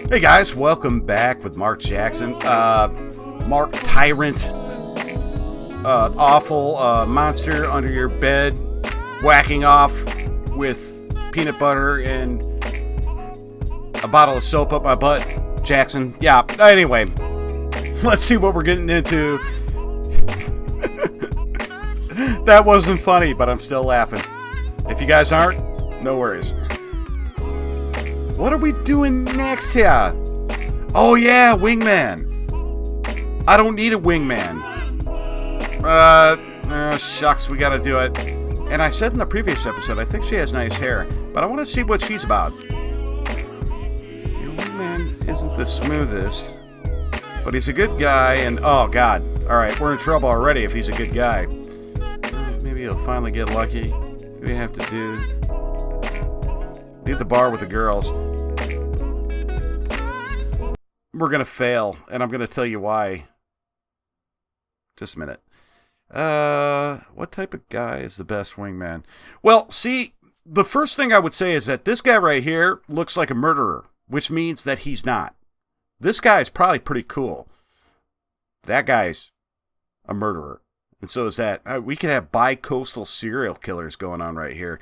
Hey guys, welcome back with Mark Jackson. Mark Tyrant, awful monster under your bed, whacking off with peanut butter and a bottle of soap up my butt. Jackson, yeah. Anyway, let's see what we're getting into. That wasn't funny, but I'm still laughing. If you guys aren't, no worries. What are we doing next here? Oh yeah, wingman. I don't need a wingman. Shucks, we gotta do it. And I said in the previous episode, I think she has nice hair, but I want to see what she's about. Your wingman isn't the smoothest, but he's a good guy, and oh god. Alright, we're in trouble already if he's a good guy. Maybe he'll finally get lucky. What do we have to do? Leave the bar with the girls. We're gonna fail, and I'm gonna tell you why. Just a minute. What type of guy is the best wingman? Well, see, the first thing I would say is that this guy right here looks like a murderer, which means that he's not. This guy's probably pretty cool. That guy's a murderer. And so is that. We could have bi-coastal serial killers going on right here.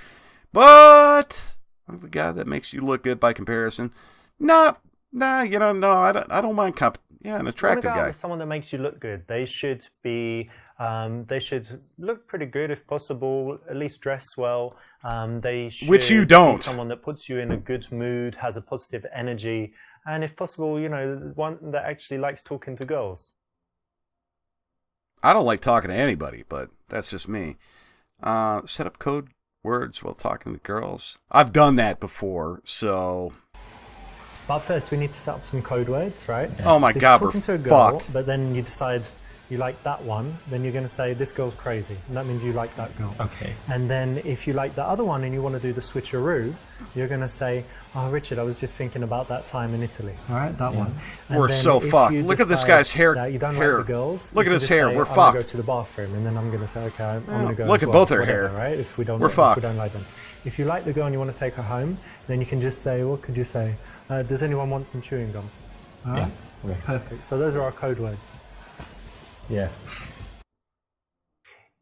But the guy that makes you look good by comparison, no, I don't mind an attractive guy. With someone that makes you look good. They should be. They should look pretty good if possible. At least dress well. They should. Which you don't. Be someone that puts you in a good mood, has a positive energy, and if possible, one that actually likes talking to girls. I don't like talking to anybody, but that's just me. Set up code words while talking to girls. I've done that before, so. But first, we need to set up some code words, right? Yeah. Oh my god, we're talking to a girl, fucked. but then you decide you like that one, then you're going to say, this girl's crazy. And that means you like that girl. Okay. And then if you like the other one and you want to do the switcheroo, you're going to say, oh, Richard, I was just thinking about that time in Italy. All right, that one. And we're so fucked. Look at this guy's hair. You don't like the girls. Look at his hair. Say, We're I'm fucked. Go to the bathroom, and then I'm going to say, okay, I'm going to go. Look as at well, both her whatever, hair. Right? If we don't fucked. like them. If you like the girl and you want to take her home, then you can just say, what could you say? Does anyone want some chewing gum? All right? Yeah. Okay. Perfect. So those are our code words. Yeah.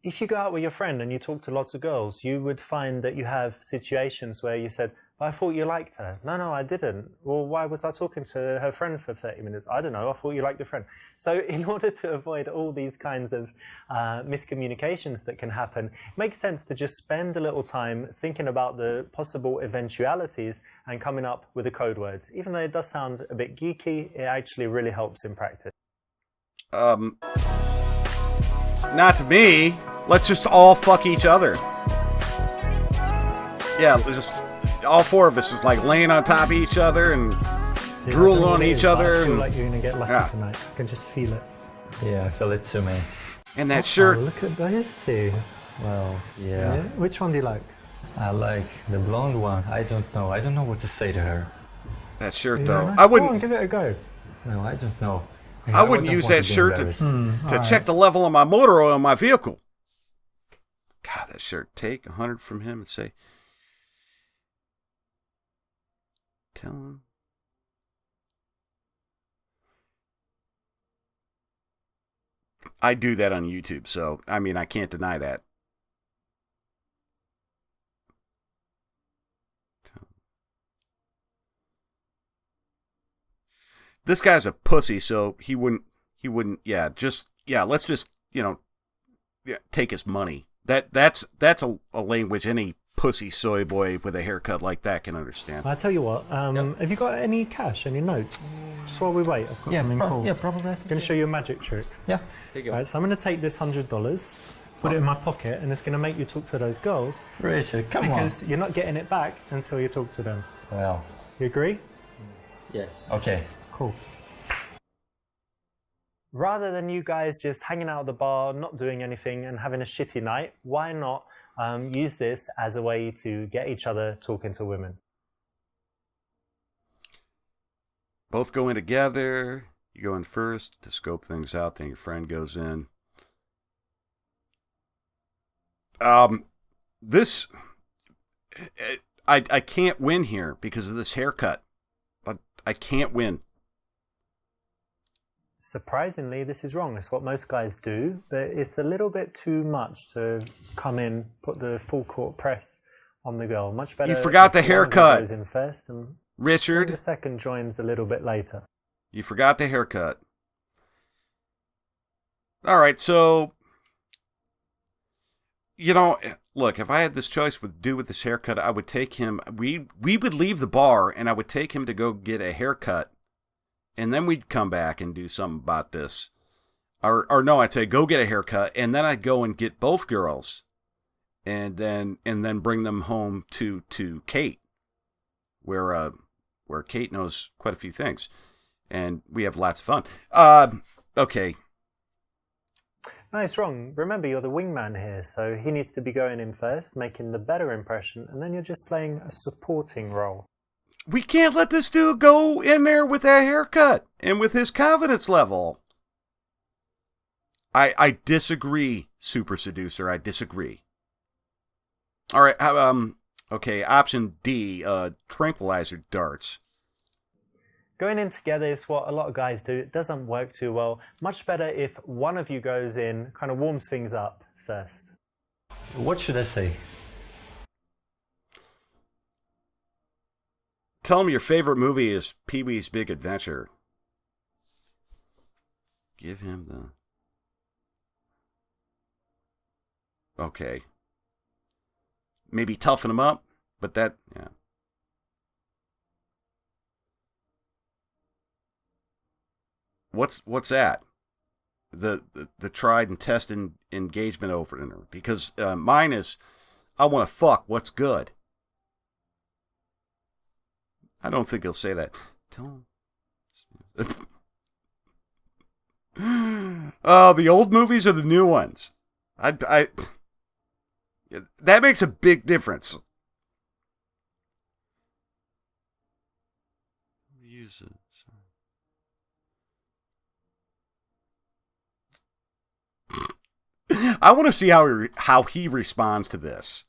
If you go out with your friend and you talk to lots of girls, you would find that you have situations where you said, I thought you liked her. No, I didn't. Well, why was I talking to her friend for 30 minutes? I don't know. I thought you liked the friend. So in order to avoid all these kinds of miscommunications that can happen, it makes sense to just spend a little time thinking about the possible eventualities and coming up with the code words. Even though it does sound a bit geeky, it actually really helps in practice. Not to me. Let's just all fuck each other. Yeah, just all four of us is like laying on top of each other and drooling on each other. I feel like you're going to get lucky tonight. I can just feel it. Yeah, I feel it too, man. And that shirt. Look at those two. Well, yeah. Which one do you like? I like the blonde one. I don't know. I don't know what to say to her. That shirt, though. I wouldn't. Go on, give it a go. No, I don't know. I wouldn't use that shirt to check the level of my motor oil in my vehicle. God, that shirt. Take 100 from him and say, tell him. I do that on YouTube, so, I mean, I can't deny that. This guy's a pussy, so he wouldn't, let's just, take his money. That's a language any pussy soy boy with a haircut like that can understand. I'll tell you what, have you got any cash, any notes? Just while we wait, I've got something cool. Yeah, probably. I'm going to show you a magic trick. Yeah, there you go. Right, so I'm going to take this $100, put it in my pocket, and it's going to make you talk to those girls. Richard, come on. Because you're not getting it back until you talk to them. Well. You agree? Yeah. Okay. Cool. Rather than you guys just hanging out at the bar, not doing anything and having a shitty night, why not use this as a way to get each other talking to women? Both go in together. You go in first to scope things out, then your friend goes in. I can't win here because of this haircut. I can't win. Surprisingly, this is wrong. It's what most guys do, but it's a little bit too much to come in, put the full court press on the girl. Much better. You forgot the if one of you haircut. goes in first, and Richard, the second joins a little bit later. you forgot the haircut. All right, so look, if I had this choice with this haircut, I would take him. We would leave the bar, and I would take him to go get a haircut, and then we'd come back and do something about this. Or no, I'd say go get a haircut, and then I'd go and get both girls, and then bring them home to Kate, where Kate knows quite a few things, and we have lots of fun. Okay. No, it's wrong. Remember, you're the wingman here, so he needs to be going in first, making the better impression, and then you're just playing a supporting role. We can't let this dude go in there with that haircut and with his confidence level. I disagree, Super Seducer. I disagree. All right. Okay. Option D. Tranquilizer darts. Going in together is what a lot of guys do. It doesn't work too well. Much better if one of you goes in, kind of warms things up first. What should I say? Tell him your favorite movie is Pee-wee's Big Adventure. Give him the... Okay. Maybe toughen him up, but that... Yeah. What's that? The tried and tested engagement opener. Because mine is, I want to fuck what's good. I don't think he'll say that. Tell him. Oh, the old movies or the new ones? That makes a big difference. Use it. I want to see how he responds to this.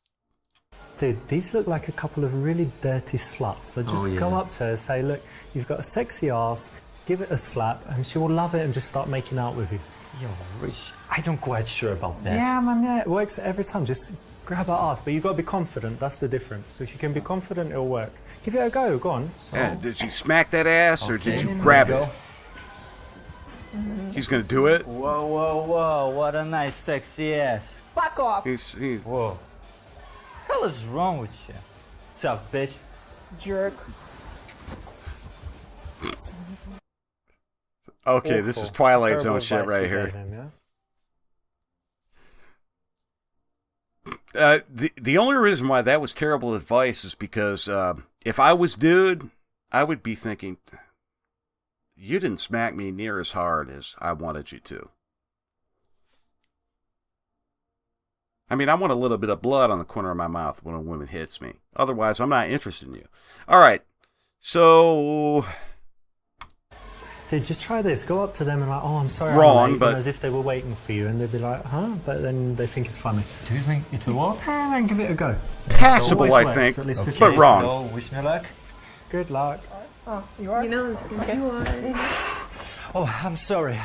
Dude, these look like a couple of really dirty sluts. So just go up to her and say, look, you've got a sexy ass, just give it a slap, and she will love it and just start making out with you. Yo, Rich, I don't quite sure about that. Yeah, man, yeah, it works every time. Just grab her ass, but you've got to be confident. That's the difference. So if you can be confident, it'll work. Give it a go, go on. Yeah, did you smack that ass or did you grab it? He's gonna do it. Whoa, whoa, whoa! What a nice, sexy ass. Fuck off. He's Whoa. Hell is wrong with you? Tough bitch. Jerk. okay. This is Twilight Zone Terrible shit advice right you here. gave him, yeah? The only reason why that was terrible advice is because if I was dude, I would be thinking, you didn't smack me near as hard as I wanted you to. I mean, I want a little bit of blood on the corner of my mouth when a woman hits me. Otherwise, I'm not interested in you. All right. So... Dude, just try this. Go up to them and like, oh, I'm sorry. Wrong, I'm late, but... as if they were waiting for you, and they'd be like, huh? But then they think it's funny. Do you think it will work? And then give it a go. Passable, Always I works, think, at least Okay, but wrong. So, wish me luck. Good luck. Oh, you are? You know, okay. You are. Oh, I'm sorry.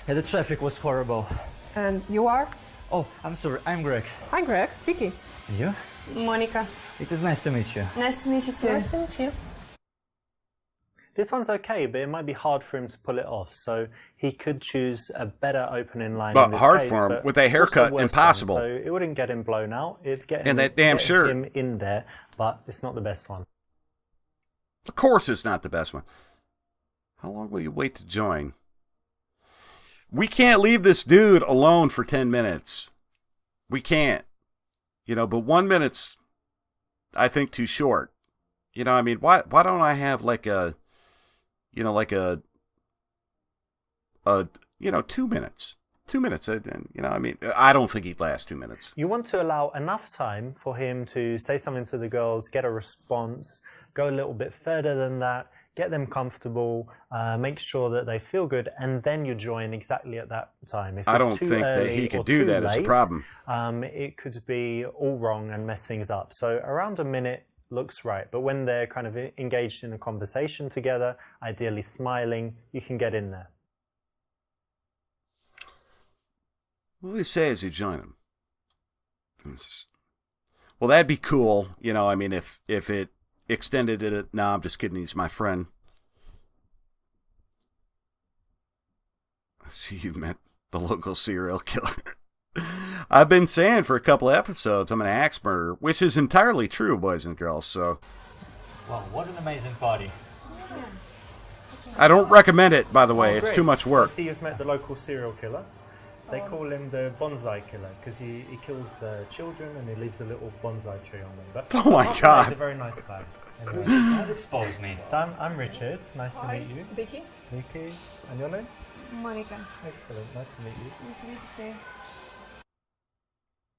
The traffic was horrible. And you are? Oh, I'm sorry. I'm Greg. Hi, Greg. Vicky. And you? Monica. It is nice to meet you. Nice to meet you too. Nice to meet you. This one's okay, but it might be hard for him to pull it off. So he could choose a better opening line. But in this hard case, for him but with a haircut, also worse impossible. for him. So it wouldn't get him blown out. It's getting And that damn shirt. him in there, but it's not the best one. Of course it's not the best one. How long will you wait to join? We can't leave this dude alone for 10 minutes. We can't. But 1 minute's, I think, too short. I mean, why don't I have like a 2 minutes. 2 minutes. I mean, I don't think he'd last 2 minutes. You want to allow enough time for him to say something to the girls, get a response, go a little bit further than that, get them comfortable, make sure that they feel good, and then you join exactly at that time. If I it's don't too think that early he or could do too that. It's a late, problem. It could be all wrong and mess things up. So around a minute looks right. But when they're kind of engaged in a conversation together, ideally smiling, you can get in there. What do you say as you join him? Well, that'd be cool. You know, I mean, if it extended it, no, I'm just kidding. He's my friend. I see you meant the local serial killer. I've been saying for a couple of episodes I'm an axe murderer, which is entirely true, boys and girls. So, Wow, what an amazing party. I don't recommend it, by the way. Oh, it's great. too much work. So I see you've met the local serial killer. They call him the bonsai killer because he kills children and he leaves a little bonsai tree on them. But Oh my he's God. a very nice guy. Anyway. That exposed me. So I'm Richard. Nice to meet you. Vicky. Vicky. And your name? Monica. Excellent. Nice to meet you. Nice to meet you too.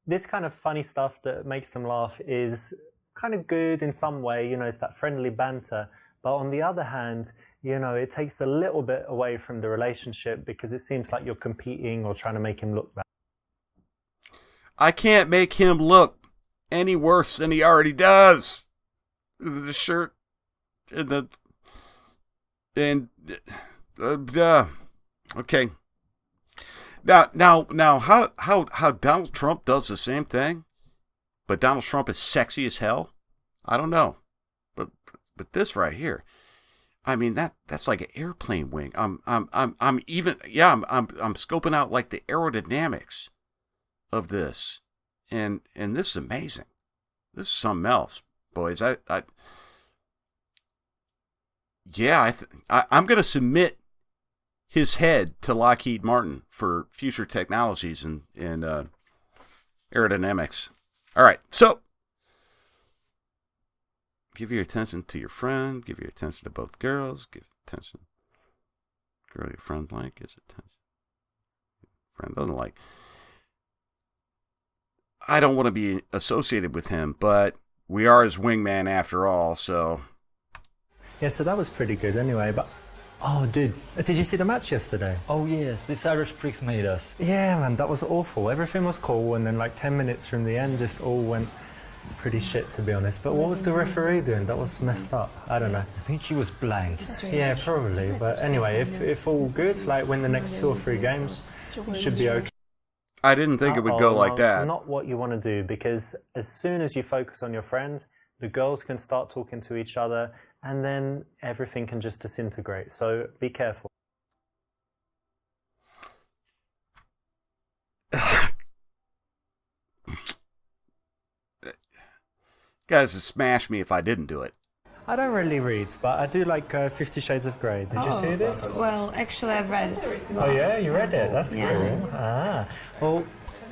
This kind of funny stuff that makes them laugh is kind of good in some way. You know, it's that friendly banter. But on the other hand, you know, it takes a little bit away from the relationship because it seems like you're competing or trying to make him look bad. I can't make him look any worse than he already does. The shirt and okay. Now, how Donald Trump does the same thing, but Donald Trump is sexy as hell? I don't know, but this right here, I mean that's like an airplane wing. I'm scoping out like the aerodynamics of this, and this is amazing. This is something else, boys. I'm gonna submit his head to Lockheed Martin for future technologies and aerodynamics. All right, so give your attention to your friend. Give your attention to both girls. Give attention. Girl your friend like gives attention. Friend doesn't like. I don't want to be associated with him, but we are his wingman after all, so. Yeah, so that was pretty good anyway. But oh, dude, did you see the match yesterday? Oh yes, this Irish pricks made us. Yeah, man, that was awful. Everything was cool, and then like 10 minutes from the end, just all went pretty shit, to be honest. But what was the referee doing? That was messed up. I don't know. I think he was blind. Yeah, probably. But anyway, if all good, like win the next 2 or 3 games, should be okay. I didn't think it would go like that. Not what you want to do, because as soon as you focus on your friend, the girls can start talking to each other, and then everything can just disintegrate. So be careful. Guys would smash me if I didn't do it. I don't really read, but I do like 50 Shades of Grey. Did you see this? Well, actually, I've read it. Oh yeah, you read it. That's Yeah. cool. Ah, well,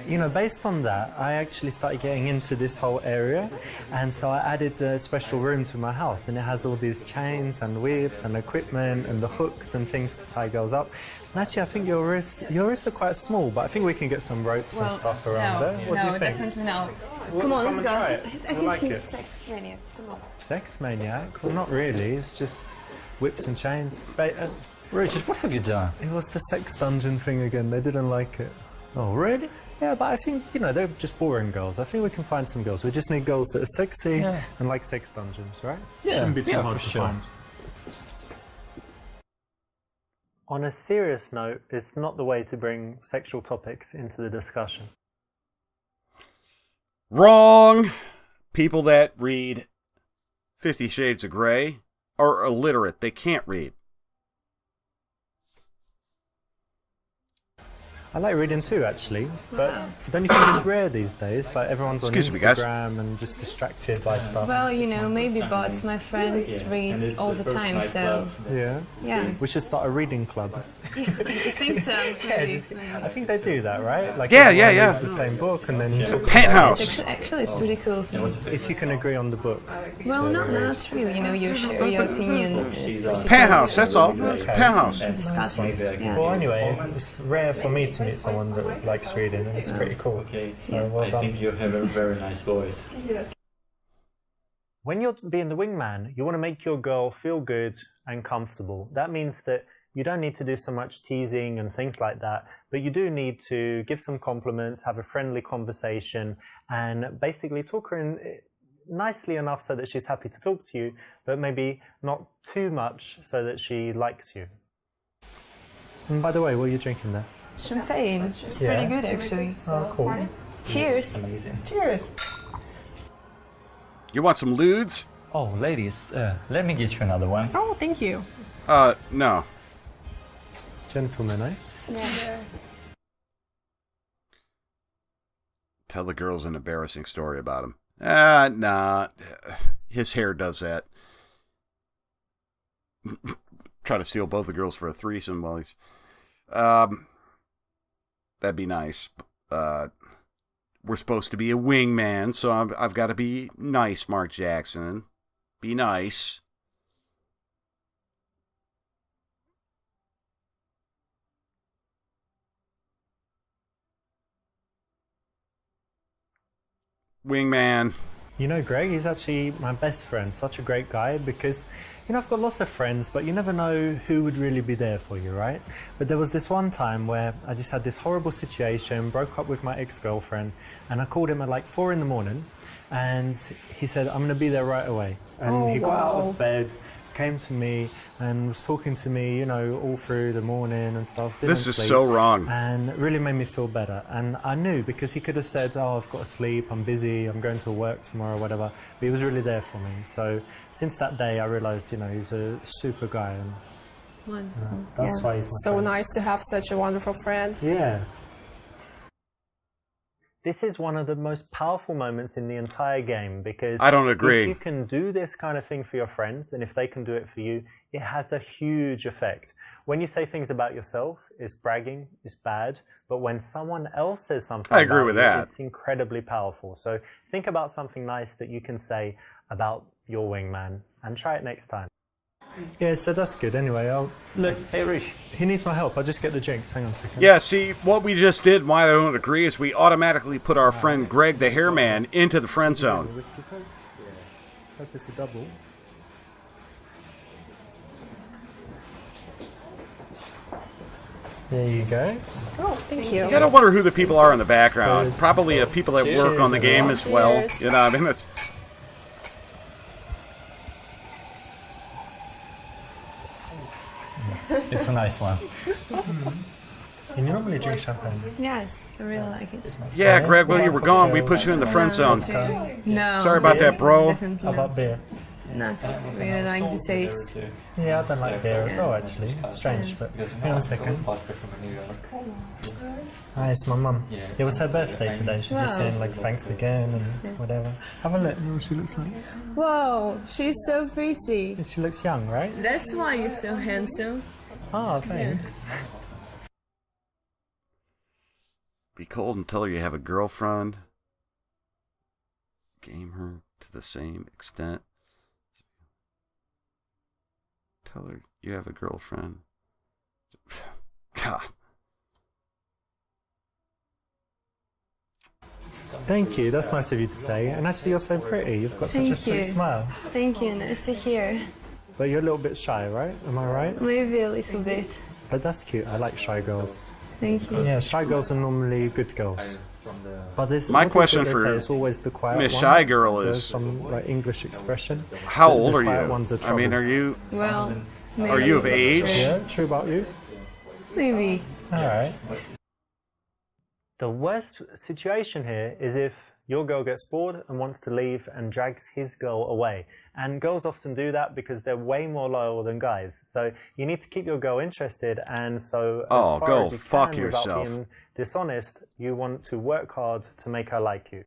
you know, based on that, I actually started getting into this whole area, and so I added a special room to my house, and it has all these chains and whips and equipment and the hooks and things to tie girls up. And actually, I think your wrists are quite small, but I think we can get some ropes and stuff around there. What do you think? Definitely no. Well, Come on, come let's and go. try it. I You'll think like he's it. a sex maniac. Come on. Sex maniac? Well, not really. It's just whips and chains. Richard, what have you done? It was the sex dungeon thing again. They didn't like it. Oh really? Yeah, but I think, you know, they're just boring girls. I think we can find some girls. We just need girls that are sexy and like sex dungeons, right? Yeah, Shouldn't be too yeah, hard for to sure. find. On a serious note, it's not the way to bring sexual topics into the discussion. Wrong! People that read 50 Shades of Grey are illiterate. They can't read. I like reading too, actually, but don't you think it's rare these days? Like everyone's on Excuse me, guys. Instagram and just distracted by stuff. Well, you know, maybe, but my friends read all the time, so Yeah. We should start a reading club. I think so. Maybe. I think they do that, right? Like Yeah, everyone yeah. reads the same book and then you talk Penthouse! Actually, it's pretty cool. if you can agree on the book. Well, not really. You know, you share your opinion. It's pretty Penthouse, that's all. Penthouse. cool to discuss it. Yeah. Well, anyway, it's rare for me to meet someone that likes reading, and it's pretty cool. Okay, So well I done. think you have a very nice voice. When you're being the wingman, you want to make your girl feel good and comfortable. That means that you don't need to do so much teasing and things like that, but you do need to give some compliments, have a friendly conversation, and basically talk her nicely enough so that she's happy to talk to you, but maybe not too much so that she likes you. And by the way, what are you drinking there? Champagne. It's pretty good, actually. Oh, cool. Cheers. Amazing. Cheers. You want some lewds? Oh, ladies, let me get you another one. Oh, thank you. No. Gentlemen, eh? Yeah. Tell the girls an embarrassing story about him. Nah. His hair does that. Try to steal both the girls for a threesome while he's... That'd be nice. We're supposed to be a wingman, so I've got to be nice, Mark Jackson. Be nice. Wingman. You know, Greg, he's actually my best friend. Such a great guy because, I've got lots of friends, but you never know who would really be there for you, right? But there was this one time where I just had this horrible situation, broke up with my ex-girlfriend, and I called him at like 4 a.m, and he said, I'm going to be there right away. And he got out of bed, came to me, and was talking to me, all through the morning and stuff. This is so wrong. And it really made me feel better. And I knew, because he could have said, oh, I've got to sleep, I'm busy, I'm going to work tomorrow, whatever. But he was really there for me. So since that day, I realized, he's a super guy. And Wonderful. that's why he's my So friend. nice to have such a wonderful friend. Yeah. This is one of the most powerful moments in the entire game because I don't agree. If you can do this kind of thing for your friends, and if they can do it for you, it has a huge effect. When you say things about yourself, it's bragging, it's bad, but when someone else says something I agree about with you, that. it's incredibly powerful. So think about something nice that you can say about your wingman and try it next time. Yeah, so that's good. Anyway, Look, hey, Rich. he needs my help. I'll just get the drinks. Hang on a second. Yeah, see, what we just did, why I don't agree, is we automatically put our friend Greg the Hairman into the friend zone. Whiskey Coke? Yeah. Hope it's a double. There you go. Oh, thank you. You gotta wonder who the people are in the background. So- Probably people that work on the game as well. Cheers. You know, I mean, it's... It's a nice one. And you normally drink champagne. Yes, I really like it. Yeah, Greg, while you were gone, we put you in the friend zone. No. Sorry about that, bro. Definitely How about beer? not. Really like the taste. Yeah, I don't like beer as well, actually. Strange, but hang on a second. Hi, it's my mum. It was her birthday today. She's just saying, like, thanks again and whatever. Have a look. What she looks like. Whoa, she's so pretty. She looks young, right? That's why you're so handsome. Oh, thanks. Be cold and tell her you have a girlfriend. Game her to the same extent. Tell her you have a girlfriend. God. Thank you. That's nice of you to say. And actually, you're so pretty. You've got such a Thank sweet you. smile. Thank you, nice to hear. But you're a little bit shy, right? Am I right? Maybe a little bit. But that's cute. I like shy girls. Thank you. Yeah, shy girls are normally good girls. But this, My what is it question they for say? It's always the quiet Miss ones. Shy Girl There's is- some like English expression. How The old are quiet you? ones are I mean, trouble. are you... Well, maybe. Are you of age? Yeah, true about you. Maybe. All right. The worst situation here is if your girl gets bored and wants to leave and drags his girl away. And girls often do that because they're way more loyal than guys. So you need to keep your girl interested, and so as Oh, far go as you fuck can, yourself. without being dishonest, you want to work hard to make her like you.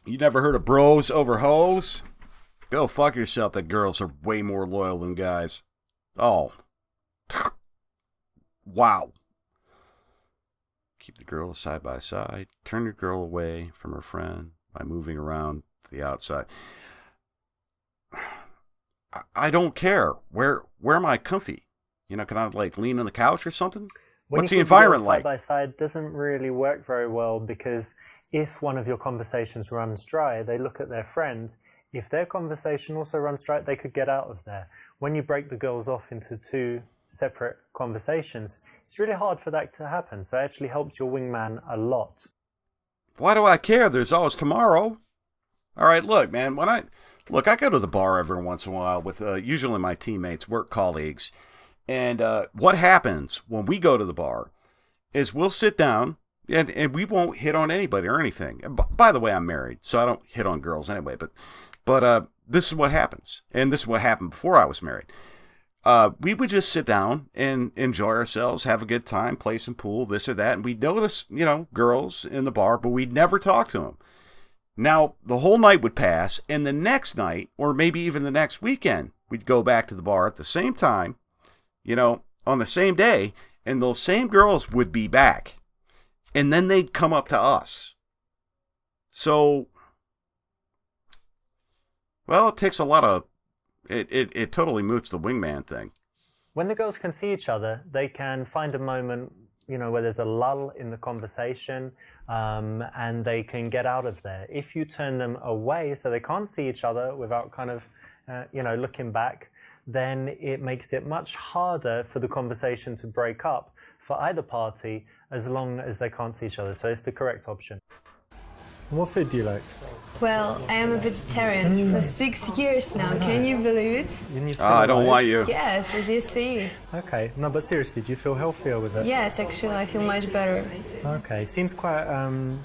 You never heard of bros over hoes? Go fuck yourself that girls are way more loyal than guys. Oh. Wow. Keep the girl side by side. Turn your girl away from her friend by moving around to the outside. I don't care. Where am I comfy? You know, can I like lean on the couch or something? When What's you the put your environment girls like? Side by side doesn't really work very well because if one of your conversations runs dry, they look at their friend. If their conversation also runs dry, they could get out of there. When you break the girls off into two separate conversations, it's really hard for that to happen. So it actually helps your wingman a lot. Why do I care? There's always tomorrow. All right, look, man. I go to the bar every once in a while with usually my teammates, work colleagues, and what happens when we go to the bar is we'll sit down and we won't hit on anybody or anything. And by the way, I'm married, so I don't hit on girls anyway. But this is what happens, and this is what happened before I was married. We would just sit down and enjoy ourselves, have a good time, play some pool, this or that, and we'd notice, girls in the bar, but we'd never talk to them. Now, the whole night would pass, and the next night, or maybe even the next weekend, we'd go back to the bar at the same time, on the same day, and those same girls would be back. And then they'd come up to us. So, well, it takes a lot of... It totally moots the wingman thing. When the girls can see each other, they can find a moment, where there's a lull in the conversation, and they can get out of there. If you turn them away so they can't see each other without kind of, looking back, then it makes it much harder for the conversation to break up for either party as long as they can't see each other. So it's the correct option. What food do you like? Well, I am a vegetarian for 6 years now. Can you believe it? I don't want you. Yes, as you see. Okay, no, but seriously, do you feel healthier with it? Yes, actually, I feel much better. Okay, seems quite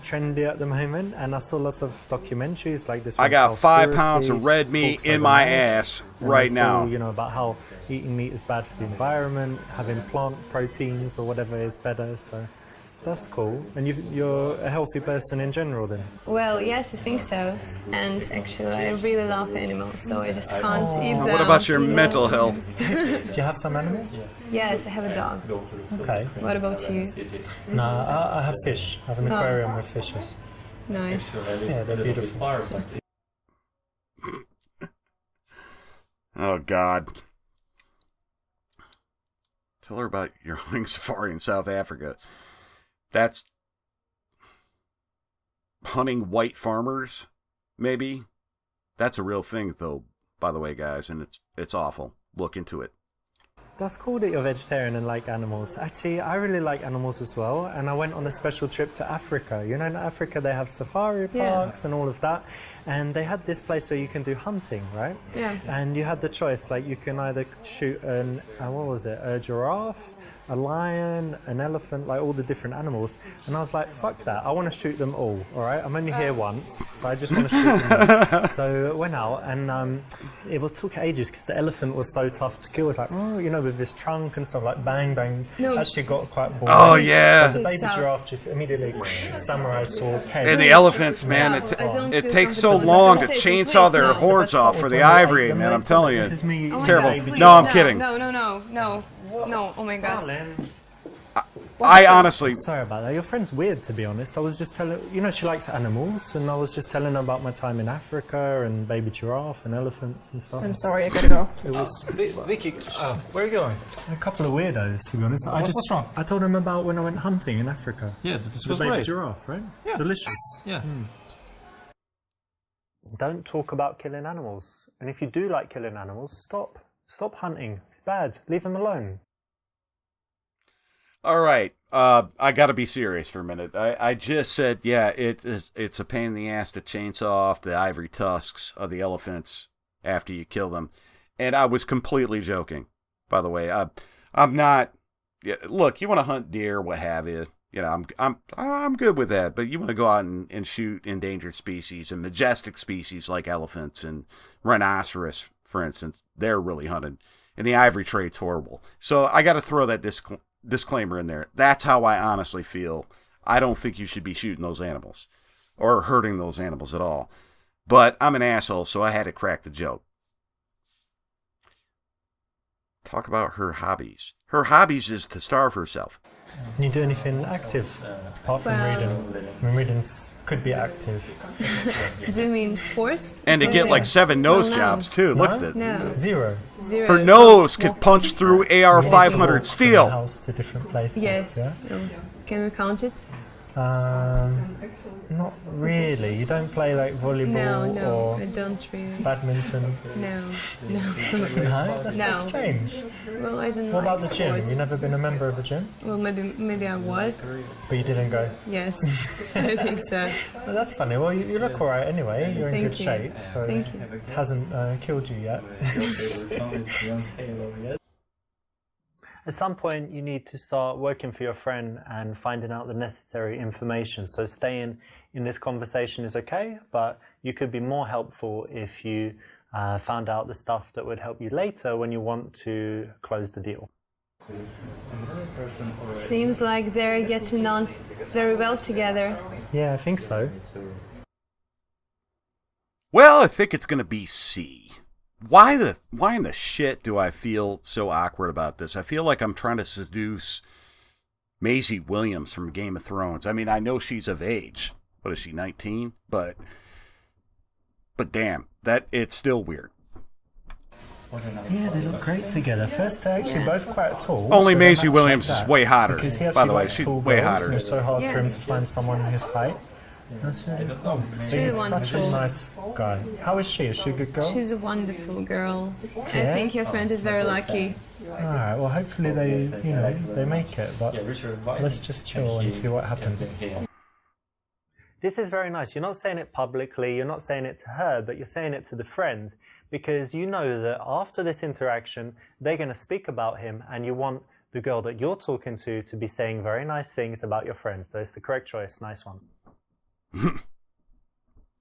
trendy at the moment, and I saw lots of documentaries like this one. I got 5 Conspiracy, pounds of red meat Forks in Over my Knives, ass and right I saw, now. About how eating meat is bad for the environment, having plant proteins or whatever is better, so that's cool. And you're a healthy person in general then? Well, yes, I think so. And actually, I really love animals, so I just can't eat them. What about your mental health? Do you have some animals? Yes, I have a dog. Okay. What about you? No, I have fish. I have an aquarium with fishes. Nice. Yeah, they're beautiful. Oh, God. Tell her about your hunting safari in South Africa. That's hunting white farmers, maybe. That's a real thing, though, by the way, guys, and it's awful. Look into it. That's cool that you're vegetarian and like animals. Actually, I really like animals as well, and I went on a special trip to Africa. In Africa they have safari parks and all of that, and they had this place where you can do hunting, right? Yeah. And you had the choice, like you can either shoot a giraffe, a lion, an elephant, like all the different animals. And I was like, fuck that, I want to shoot them all right? I'm only here once, so I just want to shoot them all. So I went out, and it took ages because the elephant was so tough to kill. It's like, with his trunk and stuff, like bang, bang. No. Actually got quite boring. Oh, yeah. But the baby giraffe just immediately, samurai sword, head. And the elephants, man, it takes so long to chainsaw their horns off for the ivory, man. I'm telling you. It's terrible. No, I'm kidding. No, oh my god. I honestly... Sorry about that. Your friend's weird, to be honest. I was just telling... she likes animals, and I was just telling her about my time in Africa and baby giraffe and elephants and stuff. I'm sorry, I gotta go. It was Vicky, where are you going? a couple of weirdos, to be honest. What's wrong? I told them about when I went hunting in Africa. Yeah, this The was baby great. giraffe, right? Yeah. Delicious. Yeah. Don't talk about killing animals. And if you do like killing animals, stop. Stop hunting. It's bad. Leave them alone. All right, I got to be serious for a minute. I just said, yeah, it's a pain in the ass to chainsaw off the ivory tusks of the elephants after you kill them, and I was completely joking. By the way, I'm not. Yeah, look, you want to hunt deer, what have you? I'm good with that. But you want to go out and shoot endangered species and majestic species like elephants and rhinoceros, for instance. They're really hunted, and the ivory trade's horrible. So I got to throw that disclaimer in there. That's how I honestly feel. I don't think you should be shooting those animals or hurting those animals at all. But I'm an asshole, so I had to crack the joke. Talk about her hobbies. Her hobbies is to starve herself. Can you do anything active apart from reading? I mean, reading could be active. Do you mean sports? And to get like 7 nose No. jobs too. Look at it. No. Zero. Zero. Her nose could punch through AR 500 From the steel. house to different places. Yes. Yeah? Can we count it? Not really. You don't play like volleyball No, or I don't really. badminton? No. No, that's No. so strange. Well, I don't What like about the gym? sports. You never been a member of a gym? Well, maybe I was. But you didn't go? Yes, I think so. Well, that's funny. Well, you look alright anyway. You're in Thank good you. shape, so Thank you. it hasn't killed you yet. At some point, you need to start working for your friend and finding out the necessary information. So staying in this conversation is okay, but you could be more helpful if you found out the stuff that would help you later when you want to close the deal. Seems like they're getting on very well together. Yeah, I think so. Well, I think it's going to be C. Why in the shit do I feel so awkward about this? I feel like I'm trying to seduce Maisie Williams from Game of Thrones. I mean, I know she's of age. What is she, 19? But damn, that it's still weird. Yeah, they look great together. First, they're actually both quite tall. Only so Maisie they match Williams like is that, way hotter. Because he By actually the way, likes she's tall way girls, hotter. and it's so hard for him to Yes. find someone his height. That's really cool. So really he's such a wonderful. nice guy. How is she? Is she a good girl? She's a wonderful girl. I Yeah? think your friend is very lucky. Alright, well hopefully they make it, but let's just chill and see what happens. This is very nice. You're not saying it publicly, you're not saying it to her, but you're saying it to the friend because you know that after this interaction, they're going to speak about him and you want the girl that you're talking to be saying very nice things about your friend. So it's the correct choice. Nice one.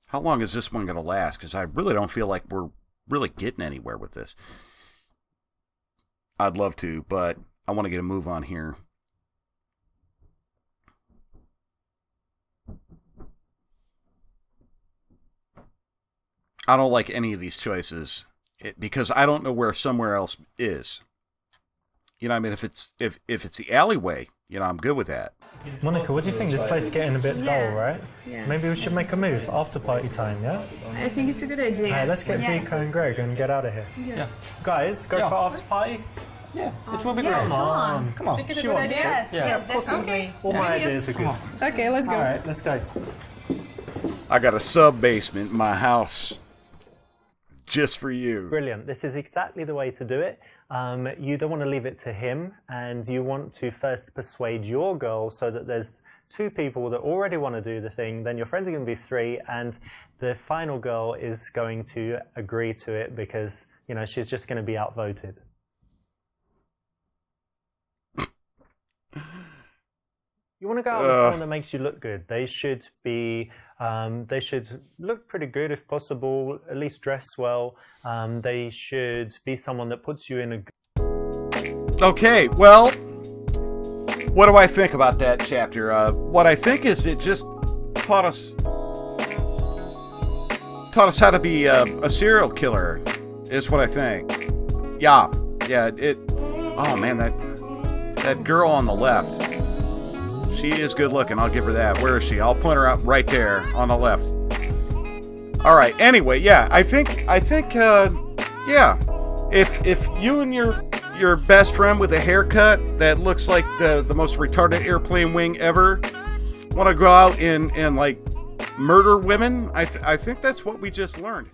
How long is this one going to last? Because I really don't feel like we're really getting anywhere with this. I'd love to, but I want to get a move on here. I don't like any of these choices because I don't know where somewhere else is. You know, I mean, if it's the alleyway, you know, I'm good with that. Monica, what do you think? This place is getting a bit Yeah. dull, right? Yeah. Maybe we should make a move after party time, yeah? I think it's a good idea. Alright, let's get Yeah. Vika and Greg and get out of here. Yeah. Guys, go Yeah. for after party. Yeah, it will be Yeah, great. come on. Come on. Think it's a She good wants idea? Yes, Yeah. yes, definitely. All my Maybe ideas are good. Okay, let's go. Alright, let's go. I got a sub basement in my house just for you. Brilliant. This is exactly the way to do it. You don't want to leave it to him, and you want to first persuade your girl so that there's two people that already want to do the thing. Then your friends are going to be three, and the final girl is going to agree to it because, you know, she's just going to be outvoted. You want to go out with someone that makes you look good. They should be, they should look pretty good if possible, at least dress well. They should be someone that puts you in a good... Okay, well, what do I think about that chapter? What I think is it just taught us how to be a serial killer, is what I think. Yeah, it. Oh man, that girl on the left. She is good looking. I'll give her that. Where is she? I'll point her out right there on the left. All right. Anyway, yeah, I think, yeah. If you and your best friend with a haircut that looks like the most retarded airplane wing ever want to go out and like murder women, I think that's what we just learned.